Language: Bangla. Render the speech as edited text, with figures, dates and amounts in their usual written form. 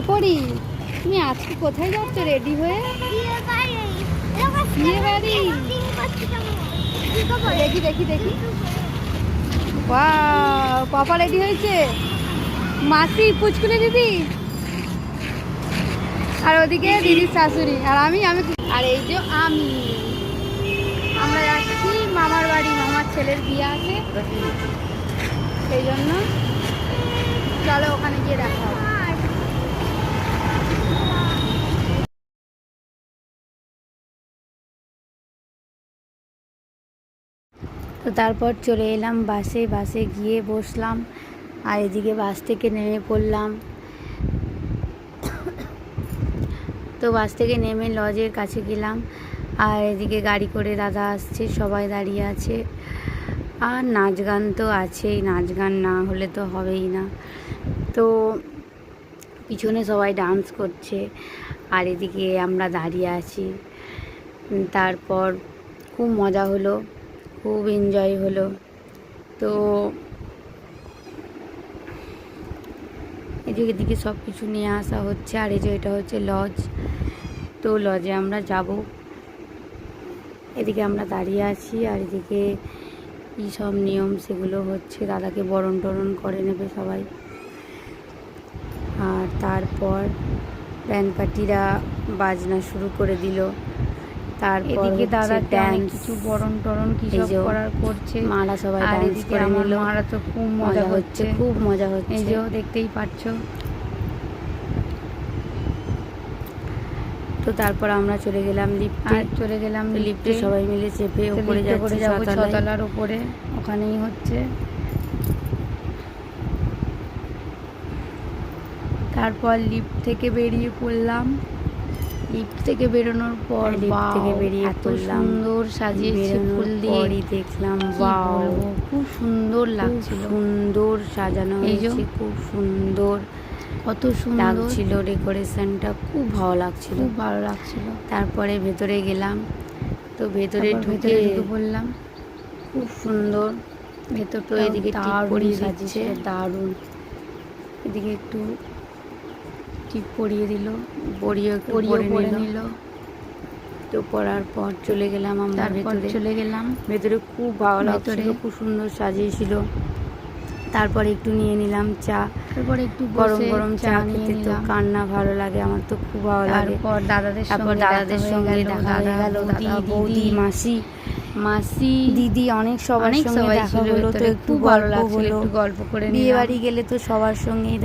পরি, তুমি আজকে কোথায় যাচ্ছ রেডি হয়ে? বিয়ে বাড়ি। দেখি দেখি দেখি, ওয়াও, পাপা রেডি হয়েছে, মাসি, পুচকুলি দিদি, আর ওদিকে দিদির শাশুড়ি, আর আমি আর এই যে আমরা যাচ্ছি মামার বাড়ি, মামার ছেলের বিয়ে আছে, সেই জন্য চলো ওখানে গিয়ে দেখা হবে। তো তারপর চলে এলাম বাসে গিয়ে বসলাম, আর এদিকে বাস থেকে নেমে পড়লাম। তো বাস থেকে নেমে লজের কাছে গেলাম, আর এদিকে গাড়ি করে দাদা আসছে, সবাই দাঁড়িয়ে আছে, আর নাচ গান তো আছেই, নাচ গান না হলে তো হবেই না। তো পিছনে সবাই ডান্স করছে, আর এদিকে আমরা দাঁড়িয়ে আছি। তারপর খুব মজা হলো, খুব এনজয় হলো। তো এদিকে সব কিছু নিয়ে আসা হচ্ছে, আর এই যে এটা হচ্ছে লজ। তো লজে আমরা যাব, এদিকে আমরা দাঁড়িয়ে আছি, আর এদিকে কী সব নিয়ম সেগুলো হচ্ছে, দাদাকে বরণ টরণ করে নেবে সবাই। আর তারপর ব্যান্ড পার্টিরা বাজনা শুরু করে দিল। তারপর এদিকে দাদা ডান্স, কিছু বরণ টরণ কি সব করার করছে, মারা সবাই ডান্স করে নিল। মারা তো খুব মজা হচ্ছে, খুব মজা হচ্ছে, এই যে দেখতেই পাচ্ছ। তো তারপর আমরা চলে গেলাম লিফটে, সবাই মিলে চেপে উপরে যাচ্ছি, ছতলার উপরে, ওখানেই হচ্ছে। তারপর লিফট থেকে বেরিয়ে পড়লাম। লিফট থেকে বেরোনোর পর এত সুন্দর সাজিয়েছে ফুল দিয়ে, দেখলাম ওয়াও, খুব সুন্দর লাগছিল, সুন্দর সাজানো হয়েছে, খুব সুন্দর, কত সুন্দর লাগছিল ডেকোরেশনটা, খুব ভালো লাগছিল। তারপরে ভেতরে গেলাম, তো ভেতরে ঢুকে বললাম খুব সুন্দর ভেতরটা, এদিকে পরিয়ে সাজিয়েছে, দারুণ। এদিকে একটু টিপ পরিয়ে দিল, পরিয়ে নিল। তো পরার পর চলে গেলাম আমরা ভেতরে, খুব ভালো লাগছিল, খুব সুন্দর সাজিয়েছিল। তারপরে একটু নিয়ে নিলাম চা, তারপরে একটু গরম চা খেতে তো কার না ভালো লাগে, আমার তো খুব ভালো লাগে। তারপর দাদাদের সঙ্গে দেখা হয়ে গেল, দাদা, বৌদি, মাসি, দিদি, অনেক সবার সঙ্গে দেখা হলো। তো একটু ভালো লাগছিল, একটু গল্প করে। বিয়ে বাড়ি গেলে তো সবার সঙ্গেই